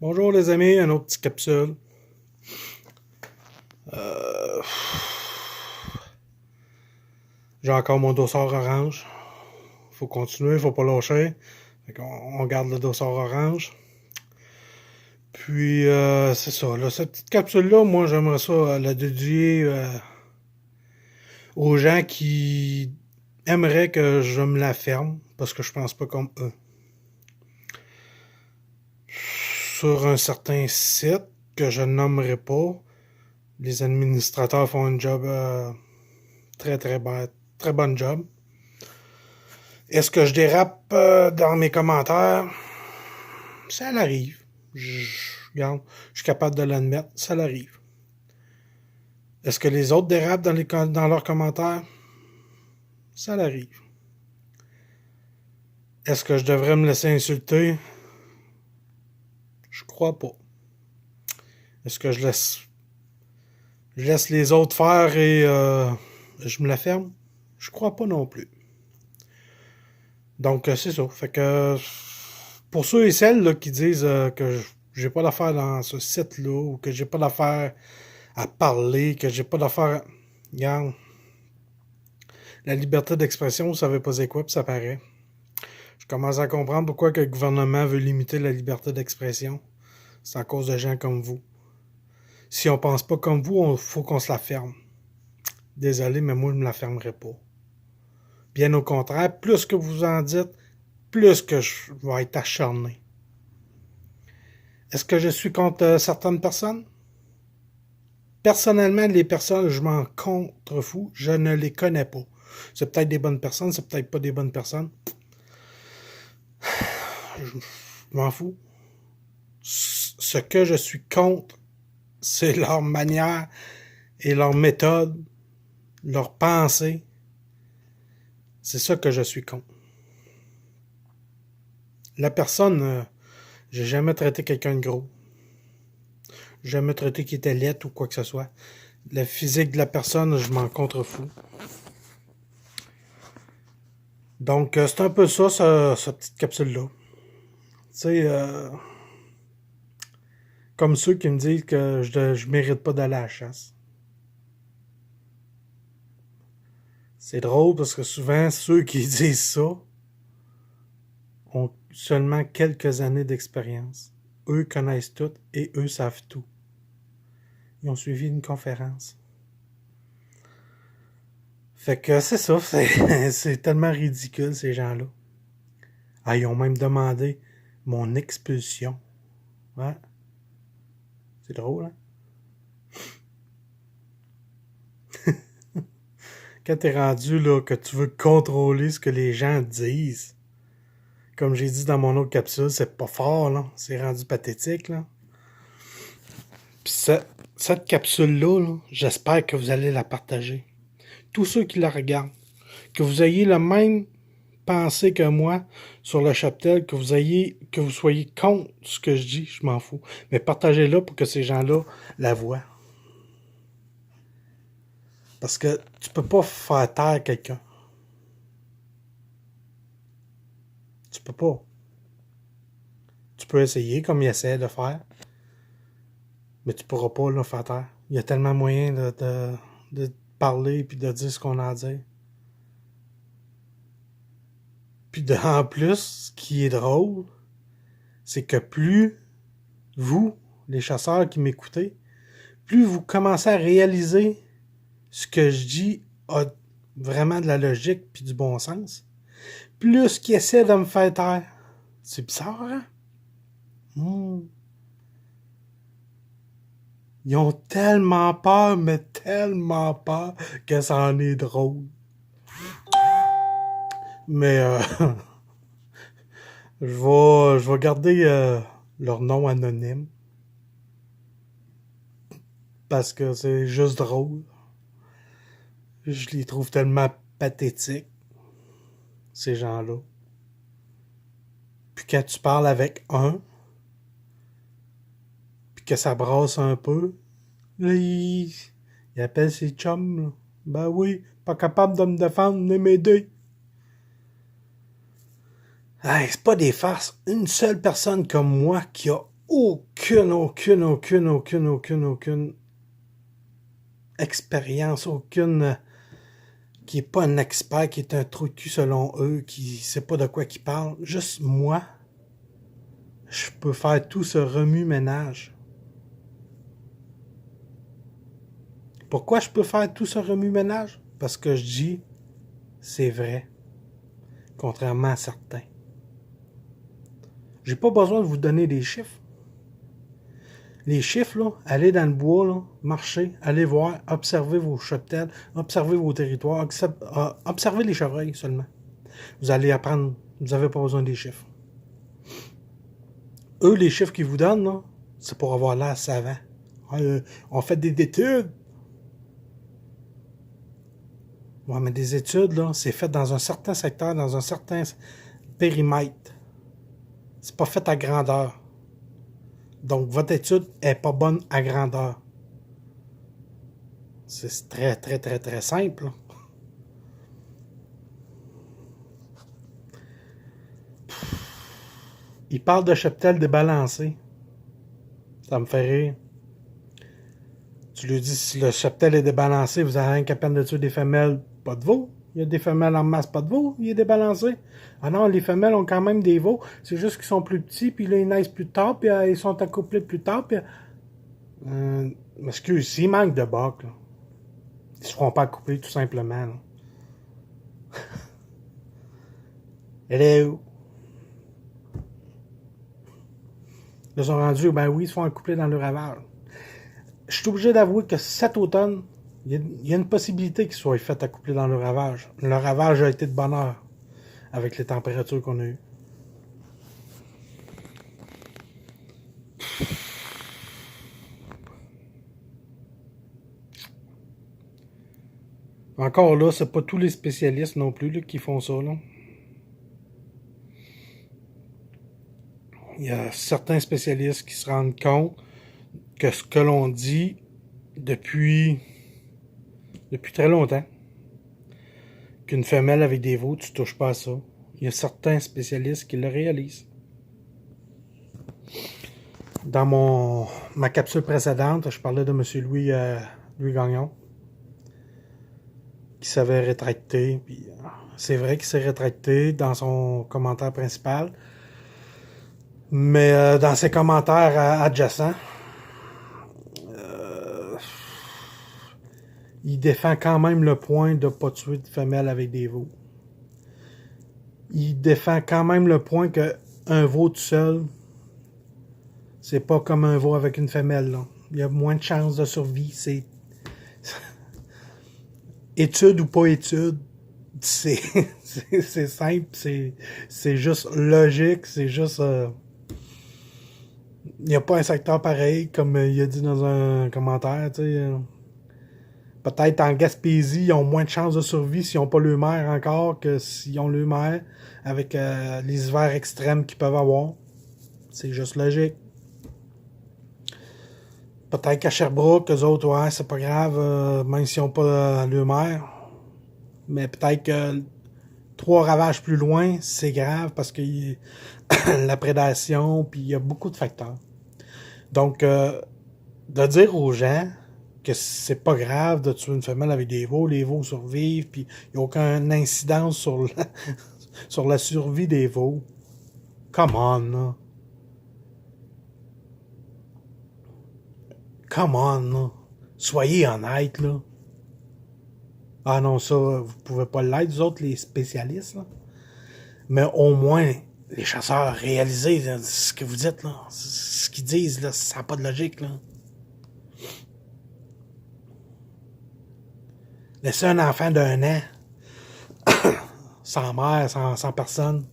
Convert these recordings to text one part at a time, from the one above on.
Bonjour les amis, un autre petit capsule. Euh, J'ai encore mon dossard orange. Faut continuer, faut pas lâcher. Fait qu'on on garde le dossard orange. Puis c'est ça. Là, cette petite capsule-là, moi j'aimerais ça la dédier aux gens qui aimeraient que je me la ferme parce que je pense pas comme eux. Sur un certain site que je nommerai pas, les administrateurs font un job très bonne job. Est-ce que je dérape dans mes commentaires? Ça l'arrive. Regarde, je suis capable de l'admettre. Ça l'arrive. Est-ce que les autres dérapent dans leurs commentaires? Ça l'arrive. Est-ce que je devrais me laisser insulter? Je crois pas. Est-ce que je laisse les autres faire et je me la ferme? Je crois pas non plus. Donc, c'est ça. Fait que pour ceux et celles là, qui disent que j'ai pas d'affaire dans ce site-là ou que j'ai pas d'affaire à parler, que j'ai pas d'affaire. Regarde, la liberté d'expression, vous savez pas c'est quoi, puis ça paraît. Je commence à comprendre pourquoi que le gouvernement veut limiter la liberté d'expression. C'est à cause de gens comme vous. Si on pense pas comme vous, il faut qu'on se la ferme. Désolé, mais moi, je me la fermerai pas. Bien au contraire, plus que vous en dites, plus que je vais être acharné. Est-ce que je suis contre certaines personnes? Personnellement, les personnes, je m'en contrefous. Je ne les connais pas. C'est peut-être des bonnes personnes, c'est peut-être pas des bonnes personnes. Je m'en fous. Ce que je suis contre, c'est leur manière et leur méthode, leur pensée. C'est ça que je suis contre. La personne, j'ai jamais traité quelqu'un de gros. J'ai jamais traité qui était laid ou quoi que ce soit. La physique de la personne, je m'en contrefous. Donc, c'est un peu ça, cette petite capsule-là. Tu sais, comme ceux qui me disent que je mérite pas d'aller à la chasse. C'est drôle parce que souvent, ceux qui disent ça ont seulement quelques années d'expérience. Eux connaissent tout et eux savent tout. Ils ont suivi une conférence. Fait que c'est ça, c'est tellement ridicule ces gens-là. Ah, ils ont même demandé mon expulsion. Ouais. C'est drôle, hein? Quand t'es rendu là, que tu veux contrôler ce que les gens disent, comme j'ai dit dans mon autre capsule, c'est pas fort, là. C'est rendu pathétique, là. Puis cette capsule-là, là, j'espère que vous allez la partager. Tous ceux qui la regardent, que vous ayez la même pensée que moi sur le cheptel, que vous soyez contre ce que je dis, je m'en fous. Mais partagez-la pour que ces gens-là la voient. Parce que tu peux pas faire taire quelqu'un. Tu peux pas. Tu peux essayer comme il essaie de faire, mais tu pourras pas le faire taire. Il y a tellement moyen de parler puis de dire ce qu'on a à dire. Puis en plus, ce qui est drôle, c'est que plus vous, les chasseurs qui m'écoutez, plus vous commencez à réaliser ce que je dis a vraiment de la logique puis du bon sens, plus qu'ils essaient de me faire taire. C'est bizarre, hein? Ils ont tellement peur, mais tellement peur que ça en est drôle. Mais je vais garder leur nom anonyme parce que c'est juste drôle. Je les trouve tellement pathétiques, ces gens-là. Puis quand tu parles avec un, puis que ça brasse un peu, là, il appelle ses chums. Là. Ben oui, pas capable de me défendre, venez m'aider. Hey, c'est pas des farces. Une seule personne comme moi qui a aucune expérience, qui n'est pas un expert, qui est un trou de cul selon eux, qui sait pas de quoi qu'il parle. Juste moi, je peux faire tout ce remue-ménage. Pourquoi je peux faire tout ce remue-ménage? Parce que je dis, c'est vrai. Contrairement à certains. J'ai pas besoin de vous donner des chiffres. Les chiffres, là, allez dans le bois, là, marchez, allez voir, observez vos cheptels, observez vos territoires, observez les chevreuils seulement. Vous allez apprendre, vous n'avez pas besoin des chiffres. Eux, les chiffres qu'ils vous donnent, là, c'est pour avoir l'air savant. On fait des études. Ouais, mais des études, là, c'est fait dans un certain secteur, dans un certain périmètre. C'est pas fait à grandeur. Donc, votre étude est pas bonne à grandeur. C'est très simple. Là. Il parle de cheptel débalancé. Ça me fait rire. Tu lui dis, si le cheptel est débalancé, vous avez rien qu'à peine de tuer des femelles, pas de veaux. Il y a des femelles en masse, pas de veaux, il est débalancé. Ah non, les femelles ont quand même des veaux, c'est juste qu'ils sont plus petits, puis là, ils naissent plus tard, puis ils sont accouplés plus tard, puis... excuse, s'il manque de bocs, là, ils se feront pas accoupler, tout simplement. Là. Elle est où? Ils sont rendus, ben oui, ils se font accoupler dans le ravage. Je suis obligé d'avouer que cet automne, il y a une possibilité qu'ils soient faits accoupler dans le ravage. Le ravage a été de bonheur avec les températures qu'on a eues. Encore là, c'est pas tous les spécialistes non plus là, qui font ça. Là. Il y a certains spécialistes qui se rendent compte que ce que l'on dit depuis très longtemps, qu'une femelle avec des veaux, tu touches pas à ça. Il y a certains spécialistes qui le réalisent. Dans ma capsule précédente, je parlais de M. Louis Gagnon, qui s'avait rétracté. C'est vrai qu'il s'est rétracté dans son commentaire principal, mais dans ses commentaires adjacents, il défend quand même le point de ne pas tuer de femelle avec des veaux. Il défend quand même le point qu'un veau tout seul, c'est pas comme un veau avec une femelle. Là. Il y a moins de chances de survie. C'est étude ou pas étude, c'est simple, c'est juste logique, c'est juste... il n'y a pas un secteur pareil, comme il a dit dans un commentaire, tu sais. Peut-être en Gaspésie, ils ont moins de chances de survie s'ils n'ont pas le maire encore que s'ils ont le maire avec les hivers extrêmes qu'ils peuvent avoir. C'est juste logique. Peut-être qu'à Sherbrooke, eux autres, ouais, c'est pas grave, même s'ils n'ont pas le maire. Mais peut-être que 3 ravages plus loin, c'est grave parce que la prédation, puis il y a beaucoup de facteurs. Donc, de dire aux gens que c'est pas grave de tuer une femelle avec des veaux, les veaux survivent, puis il n'y a aucune incidence sur la survie des veaux. Come on, là. Come on, là. Soyez honnêtes, là. Ah non, ça, vous pouvez pas l'être, vous autres, les spécialistes, là. Mais au moins, les chasseurs, réalisez là, ce que vous dites, là. Ce qu'ils disent, là, ça n'a pas de logique, là. Laissez un enfant d'1 an, sans mère, sans personne,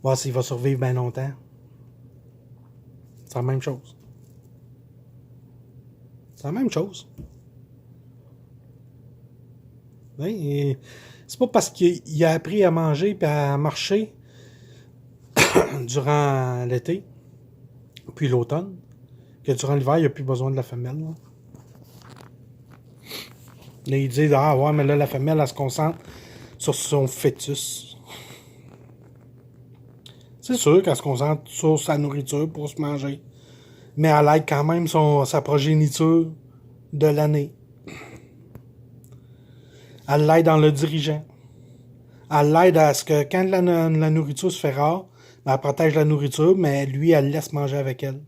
voir s'il va survivre bien longtemps. C'est la même chose. C'est la même chose. Oui, c'est pas parce qu'il a appris à manger et à marcher durant l'été, puis l'automne, que durant l'hiver, il n'y a plus besoin de la femelle. Là. Là, ils disent, ah ouais, mais là, la femelle, elle se concentre sur son fœtus. Tu C'est sûr qu'elle se concentre sur sa nourriture pour se manger. Mais elle aide quand même sa progéniture de l'année. Elle l'aide dans le dirigeant. Elle l'aide à ce que quand la nourriture se fait rare, ben, elle protège la nourriture, mais lui, elle laisse manger avec elle.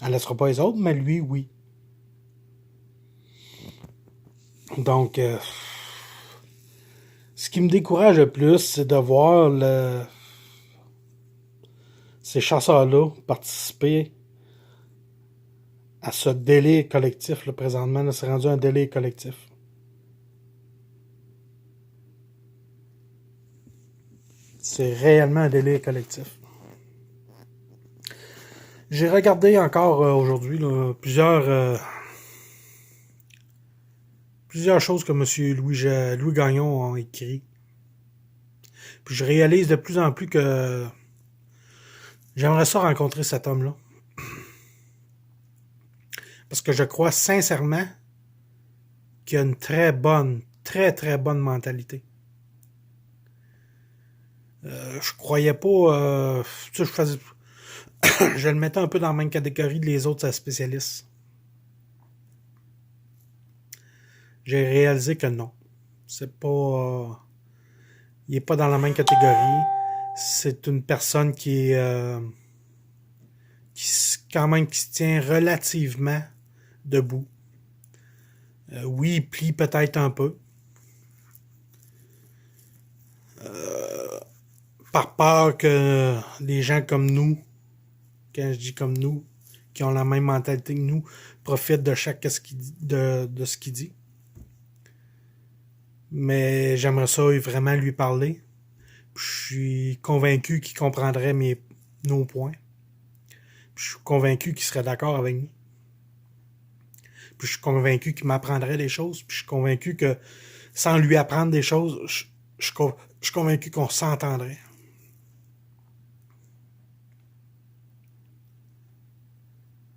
Elle ne laissera pas les autres, mais lui, oui. Donc, ce qui me décourage le plus, c'est de voir ces chasseurs-là participer à ce délai collectif. Là, présentement, là, c'est rendu un délai collectif. C'est réellement un délai collectif. J'ai regardé encore aujourd'hui là, plusieurs choses que M. Louis Gagnon a écrit. Puis je réalise de plus en plus que j'aimerais ça rencontrer cet homme-là. Parce que je crois sincèrement qu'il a une très bonne mentalité. Je croyais pas... je le mettais un peu dans la même catégorie de les autres spécialistes. J'ai réalisé que non. C'est pas... il est pas dans la même catégorie. C'est une personne qui est... quand même qui se tient relativement debout. Oui, il plie peut-être un peu. Par peur que les gens comme nous, quand je dis comme nous, qui ont la même mentalité que nous, profitent de de ce qu'il dit. Mais j'aimerais ça vraiment lui parler. Je suis convaincu qu'il comprendrait nos points. Je suis convaincu qu'il serait d'accord avec nous. Puis je suis convaincu qu'il m'apprendrait des choses. Puis je suis convaincu que sans lui apprendre des choses, je suis convaincu qu'on s'entendrait.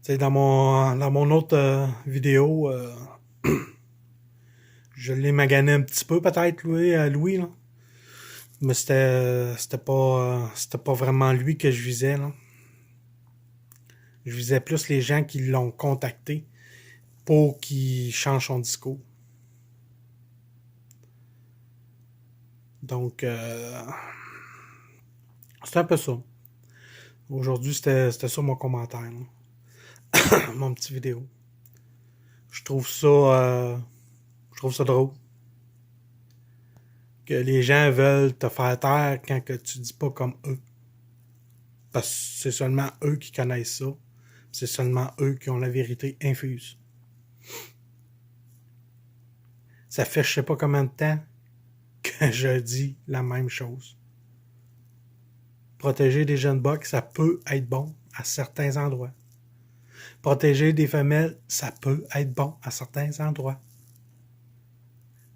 T'sais, dans mon autre vidéo, je l'ai magané un petit peu peut-être, Louis, là. Mais c'était pas vraiment lui que je visais, là. Je visais plus les gens qui l'ont contacté pour qu'il change son discours. Donc, c'est un peu ça. Aujourd'hui, c'était ça mon commentaire, mon petit vidéo. Je trouve ça drôle. Que les gens veulent te faire taire quand que tu dis pas comme eux. Parce que c'est seulement eux qui connaissent ça. C'est seulement eux qui ont la vérité infuse. Ça fait je sais pas combien de temps que je dis la même chose. Protéger des jeunes bucks, ça peut être bon à certains endroits. Protéger des femelles, ça peut être bon à certains endroits.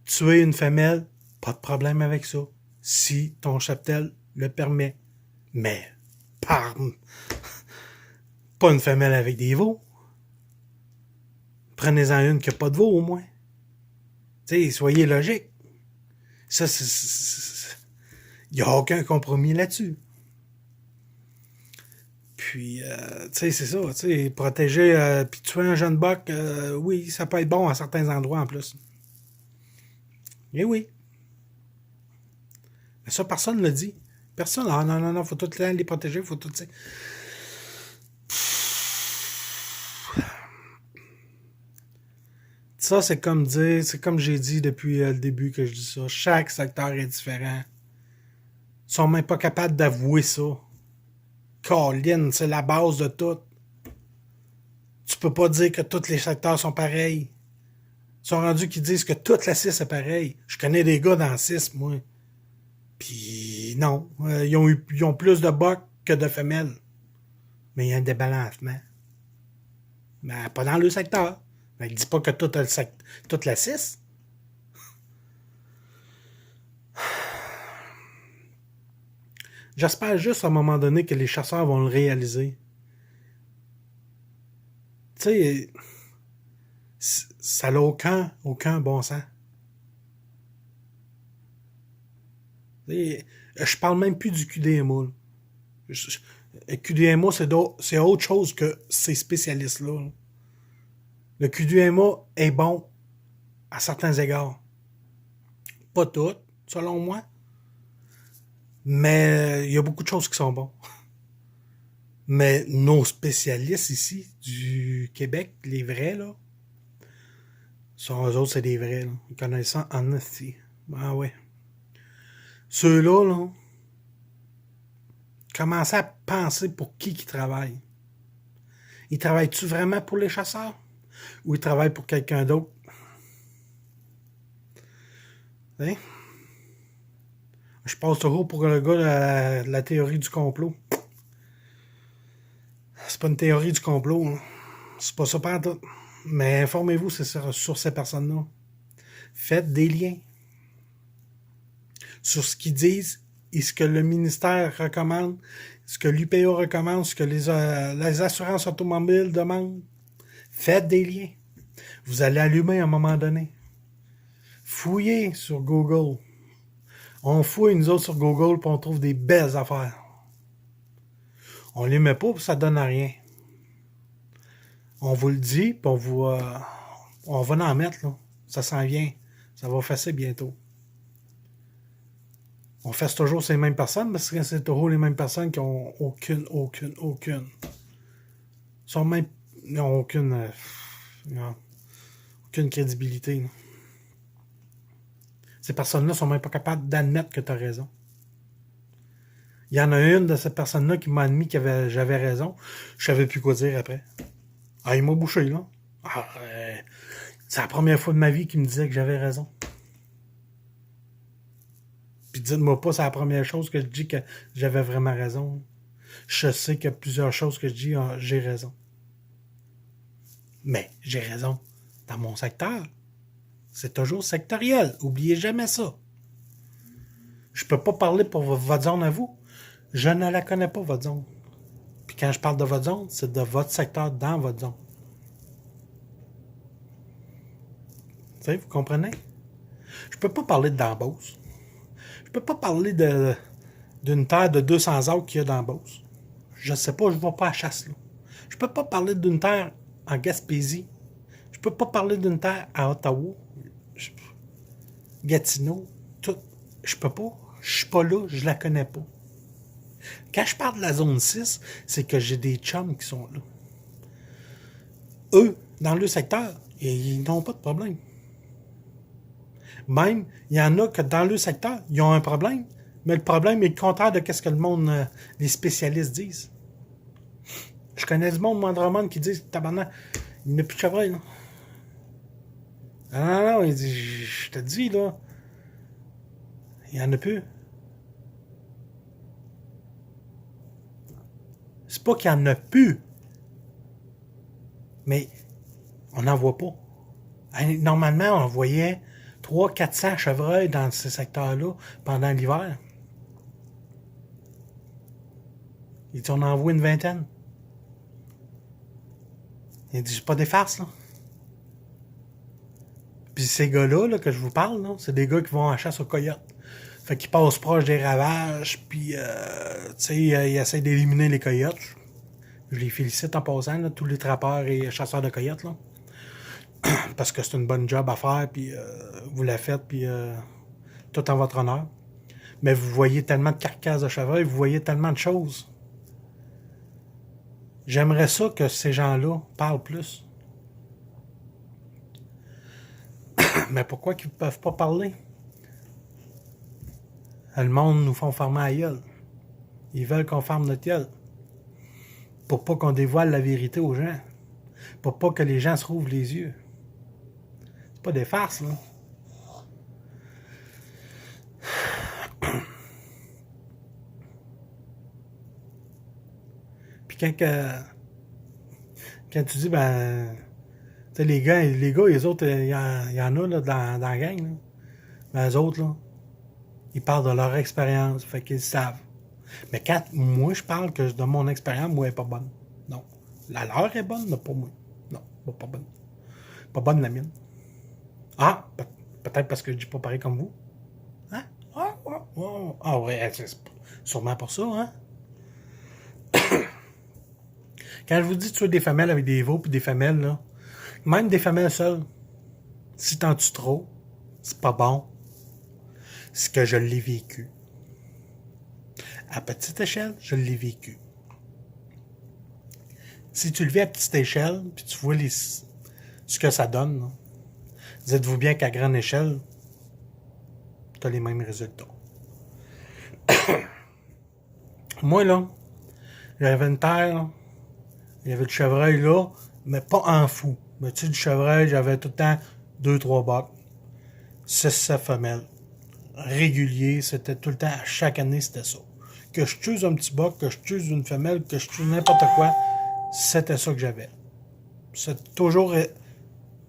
Tuer une femelle, pas de problème avec ça. Si ton cheptel le permet. Mais, pas une femelle avec des veaux. Prenez-en une qui n'a pas de veau au moins. T'sais, soyez logique. Ça, il n'y a aucun compromis là-dessus. Puis, tu sais, c'est ça, tu sais, protéger, puis tuer un jeune buck, oui, ça peut être bon à certains endroits en plus. Eh oui. Mais ça, personne ne le dit. Personne, ah non, faut tout les protéger, faut tout, tu sais. Ça, c'est comme dire, c'est comme j'ai dit depuis le début que je dis ça. Chaque secteur est différent. Ils sont même pas capables d'avouer ça. Colin, c'est la base de tout. Tu peux pas dire que tous les secteurs sont pareils. Ils sont rendus qui disent que toute la 6 est pareille. Je connais des gars dans la 6, moi. Puis non, ils ont plus de bocs que de femelles. Mais il y a un débalancement. Mais pas dans le secteur. Mais dis pas que toute la 6. J'espère juste à un moment donné que les chasseurs vont le réaliser. Tu sais, ça n'a aucun bon sens. Je parle même plus du QDMA. Là. QDMA, c'est autre chose que ces spécialistes-là. Là. Le QDMA est bon à certains égards. Pas tout, selon moi. Mais il y a beaucoup de choses qui sont bonnes. Mais nos spécialistes ici, du Québec, les vrais, là, eux autres, c'est des vrais, là. Ils connaissent ça en esti. Ah ouais. Ceux-là, là, commencez à penser pour qui travaillent. Ils travaillent-tu vraiment pour les chasseurs? Ou ils travaillent pour quelqu'un d'autre? Hein? Je passe toujours pour le gars de la théorie du complot. C'est pas une théorie du complot. Hein. C'est pas ça pas tout. Mais informez-vous sur ces personnes-là. Faites des liens sur ce qu'ils disent et ce que le ministère recommande, ce que l'UPA recommande, ce que les assurances automobiles demandent. Faites des liens. Vous allez allumer à un moment donné. Fouillez sur Google. On fouille, nous autres, sur Google, puis on trouve des belles affaires. On les met pas, puis ça donne à rien. On vous le dit, puis on va en mettre, là. Ça s'en vient. Ça va fesser bientôt. On fesse toujours ces mêmes personnes, parce que c'est toujours les mêmes personnes qui ont aucune. Ils n'ont aucune crédibilité. Là. Ces personnes-là sont même pas capables d'admettre que tu as raison. Il y en a une de ces personnes-là qui m'a admis que j'avais raison. Je savais plus quoi dire après. Ah, il m'a bouché, là. C'est la première fois de ma vie qu'il me disait que j'avais raison. Puis dites-moi pas, c'est la première chose que je dis que j'avais vraiment raison. Je sais qu'il y a plusieurs choses que je dis, j'ai raison. Mais j'ai raison dans mon secteur. C'est toujours sectoriel. Oubliez jamais ça. Je peux pas parler pour votre zone à vous. Je ne la connais pas, votre zone. Puis quand je parle de votre zone, c'est de votre secteur dans votre zone. Tu sais, vous comprenez? Je peux pas parler de Beauce. Je peux pas parler d'une terre de 200 acres qu'il y a dans Beauce. Je sais pas, je ne vais pas à chasse là. Je peux pas parler d'une terre en Gaspésie. Je peux pas parler d'une terre à Ottawa. Gatineau. Tout. Je peux pas. Je suis pas là, je la connais pas. Quand je parle de la zone 6, c'est que j'ai des chums qui sont là. Eux, dans le secteur, ils n'ont pas de problème. Même, il y en a que dans le secteur, ils ont un problème, mais le problème est le contraire de ce que le monde, les spécialistes disent. Je connais du monde, moindrement, qui disent, tabarnak, il n'y a plus de chevreuil, là. Non, il dit, je te dis, là, il n'y en a plus. C'est pas qu'il n'y en a plus, mais on n'en voit pas. Normalement, on voyait 300-400 chevreuils dans ces secteurs-là pendant l'hiver. Il dit, on en voit une vingtaine. Il dit, c'est pas des farces, là. Puis ces gars-là, là, que je vous parle, là, c'est des gars qui vont en chasse aux coyotes. Fait qu'ils passent proche des ravages, puis, tu sais, ils essaient d'éliminer les coyotes. Je les félicite en passant, là, tous les trappeurs et chasseurs de coyotes, là. Parce que c'est une bonne job à faire, puis vous la faites, puis tout en votre honneur. Mais vous voyez tellement de carcasses de chevreuil, vous voyez tellement de choses. J'aimerais ça que ces gens-là parlent plus. Mais pourquoi qu'ils ne peuvent pas parler? Le monde nous font fermer la gueule. Ils veulent qu'on ferme notre gueule. Pour pas qu'on dévoile la vérité aux gens. Pour pas que les gens se rouvrent les yeux. C'est pas des farces, là. Puis quand tu dis, ben, tu sais, les gars, les autres, il y en a là, dans la gang, là. Ben, eux autres, là, ils parlent de leur expérience, fait qu'ils savent. Mais quand moi, je parle de mon expérience, moi, elle n'est pas bonne. Non. La leur est bonne, mais pas moi. Non, pas bonne. Pas bonne la mienne. Ah, peut-être parce que je dis pas pareil comme vous. Hein? Oh, ah ouais, c'est sûrement pour ça, hein? Quand je vous dis de tuer des femelles avec des veaux puis des femelles, là, même des femelles seules, si t'en tues trop, c'est pas bon. C'est que je l'ai vécu. À petite échelle, je l'ai vécu. Si tu le vis à petite échelle, puis tu vois ce que ça donne, là, dites-vous bien qu'à grande échelle, tu as les mêmes résultats. Moi, là, j'avais une terre, là, il y avait du chevreuil là, mais pas en fou. Mais tu sais, du chevreuil, j'avais tout le temps 2-3 bocs, 6-7 femelles. Régulier, c'était tout le temps, à chaque année, c'était ça. Que je tue un petit boc, que je tue une femelle, que je tue n'importe quoi, c'était ça que j'avais. C'est toujours,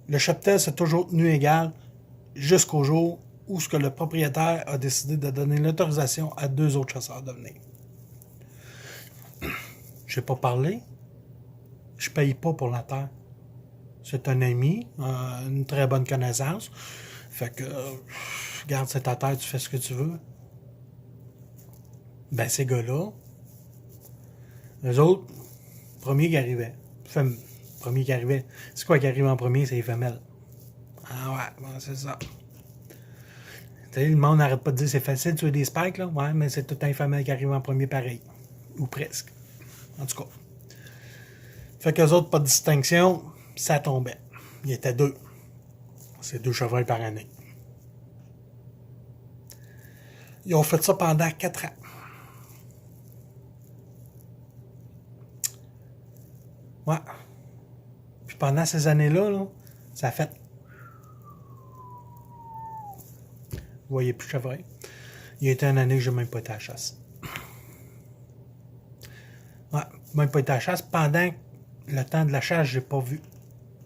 le cheptel s'est toujours tenu égal jusqu'au jour où ce que le propriétaire a décidé de donner l'autorisation à 2 autres chasseurs de venir. Je n'ai pas parlé, je paye pas pour la terre. C'est un ami, une très bonne connaissance. Fait que, regarde, c'est ta terre, tu fais ce que tu veux. Ben, ces gars-là, eux autres, premier qui arrivait. Premier qui arrivait. C'est quoi qui arrive en premier? C'est les femelles. Ah ouais, bon, c'est ça. Tu sais, le monde n'arrête pas de dire c'est facile de tuer des spikes, là. Ouais, mais c'est tout un femelle qui arrive en premier pareil. Ou presque. En tout cas. Fait qu'eux autres, pas de distinction, ça tombait. Il y était 2. C'est 2 chevreuils par année. Ils ont fait ça pendant 4 ans. Ouais. Puis pendant ces années-là, là, ça a fait. Vous voyez plus de chevreuil. Il y a été une année que j'ai même pas été à la chasse. Ouais, même pas été à la chasse. Pendant le temps de la chasse, j'ai pas vu.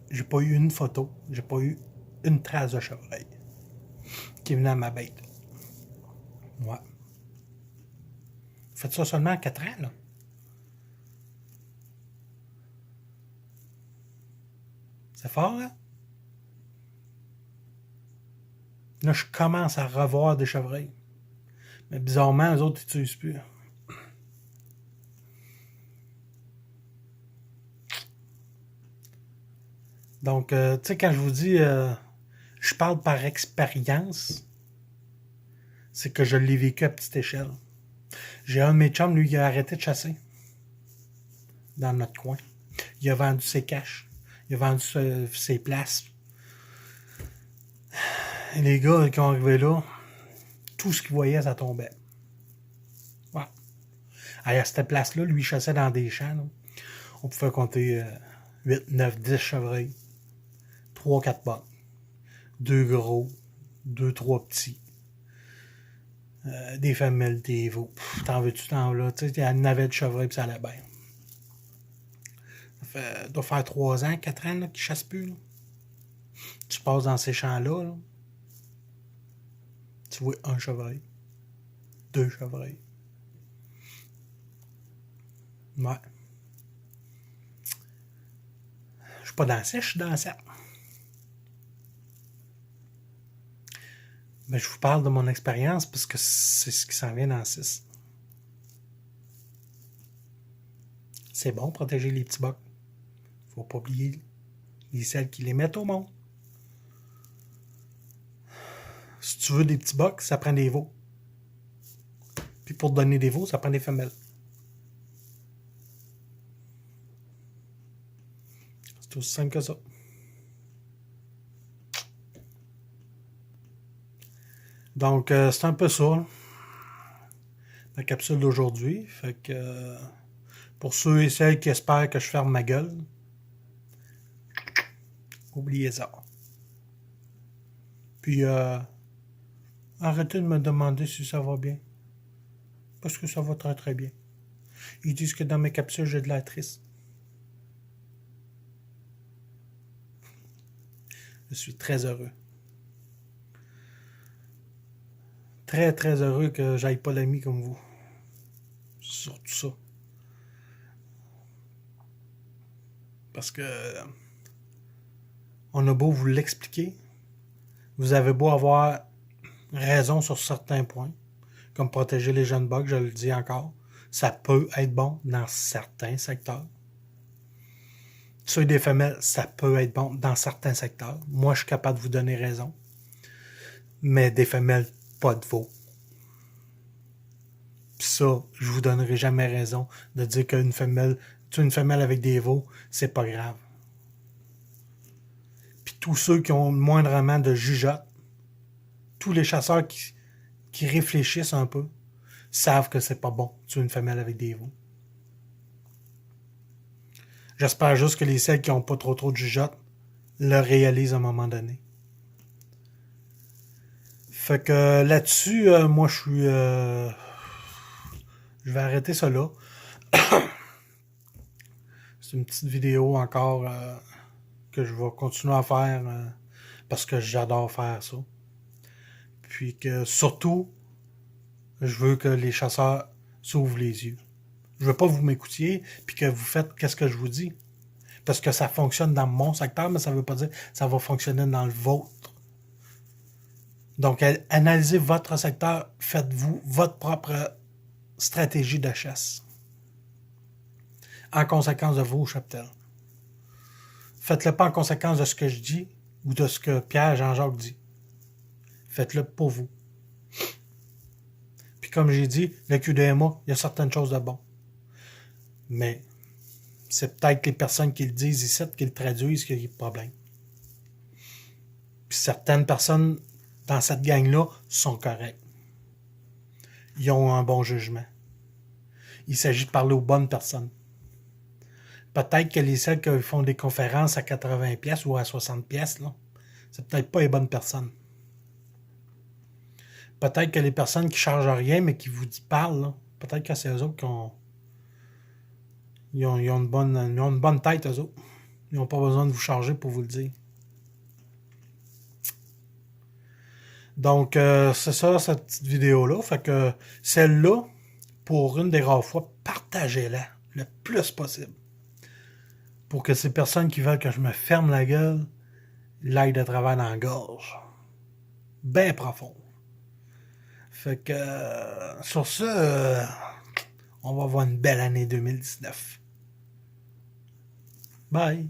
J'ai pas eu une photo. J'ai pas eu une trace de chevreuil qui venait à ma bête. Ouais. Faites ça seulement en 4 ans, là. C'est fort, hein? Là, je commence à revoir des chevreuils. Mais bizarrement, eux autres, ils n'utilisent plus. Donc, tu sais, quand je vous dis, je parle par expérience, c'est que je l'ai vécu à petite échelle. J'ai un de mes chums, lui, il a arrêté de chasser dans notre coin. Il a vendu ses caches. Il a vendu ses places. Et les gars qui ont arrivé là, tout ce qu'ils voyaient, ça tombait. Ouais. À cette place-là, lui, il chassait dans des champs. Là. On pouvait compter 8, 9, 10 chevreuils. 3, 4 bottes. 2 gros. 2, 3 petits. Des femelles, des veaux. T'en veux-tu, t'en veux là. Tu sais, il y en avait de chevreuil, puis ça allait bien. Ça doit faire 3 ans, 4 ans là, qu'ils chassent plus. Là. Tu passes dans ces champs-là. Là. Tu vois un chevreuil. 2 chevreuils. Ouais. Je suis pas dans 6, je suis dans 7. Mais je vous parle de mon expérience parce que c'est ce qui s'en vient dans 6. C'est bon, protéger les petits bocs. Faut pas oublier les celles qui les mettent au monde. Si tu veux des petits bocs, ça prend des veaux. Puis pour te donner des veaux, ça prend des femelles. C'est aussi simple que ça. Donc, c'est un peu ça, ma capsule d'aujourd'hui. Fait que, pour ceux et celles qui espèrent que je ferme ma gueule, oubliez ça. Puis, arrêtez de me demander si ça va bien. Parce que ça va très très bien. Ils disent que dans mes capsules, j'ai de l'air triste. Je suis très heureux. Très très heureux que j'aille pas d'amis comme vous. Surtout ça. Parce que on a beau vous l'expliquer, vous avez beau avoir raison sur certains points, comme protéger les jeunes bugs, je le dis encore. Ça peut être bon dans certains secteurs. Tuer des femelles, ça peut être bon dans certains secteurs. Moi, je suis capable de vous donner raison. Mais des femelles, pas de veaux. Puis ça, je vous donnerai jamais raison de dire tuer une femelle avec des veaux, c'est pas grave. Puis tous ceux qui ont moindrement de jugeote, tous les chasseurs qui réfléchissent un peu, savent que c'est pas bon tuer une femelle avec des veaux. J'espère juste que les celles qui n'ont pas trop de jugeote le réalisent à un moment donné. Fait que là-dessus, moi je suis... je vais arrêter ça là. C'est une petite vidéo encore que je vais continuer à faire parce que j'adore faire ça. Puis que surtout, je veux que les chasseurs s'ouvrent les yeux. Je veux pas que vous m'écoutiez puis que vous faites qu'est-ce que je vous dis. Parce que ça fonctionne dans mon secteur, mais ça veut pas dire que ça va fonctionner dans le vôtre. Donc, analysez votre secteur, faites-vous votre propre stratégie de chasse. En conséquence de vos cheptels. Faites-le pas en conséquence de ce que je dis ou de ce que Pierre Jean-Jacques dit. Faites-le pour vous. Puis comme j'ai dit, le QDMA, il y a certaines choses de bon. Mais c'est peut-être les personnes qui le disent ici, qui le traduisent, qui ont le problème. Puis certaines personnes dans cette gang-là sont correctes. Ils ont un bon jugement. Il s'agit de parler aux bonnes personnes. Peut-être que celles qui font des conférences à 80 pièces ou à 60 pièces, là, c'est peut-être pas les bonnes personnes. Peut-être que les personnes qui chargent rien, mais qui vous parlent, là, peut-être que c'est eux autres qui ont... Ils ont une bonne tête, eux autres. Ils n'ont pas besoin de vous charger pour vous le dire. Donc, c'est ça, cette petite vidéo-là. Fait que celle-là, pour une des rares fois, partagez-la le plus possible. Pour que ces personnes qui veulent que je me ferme la gueule l'aillent de travers dans la gorge. Bien profond. Fait que, sur ce, on va avoir une belle année 2019. Bye!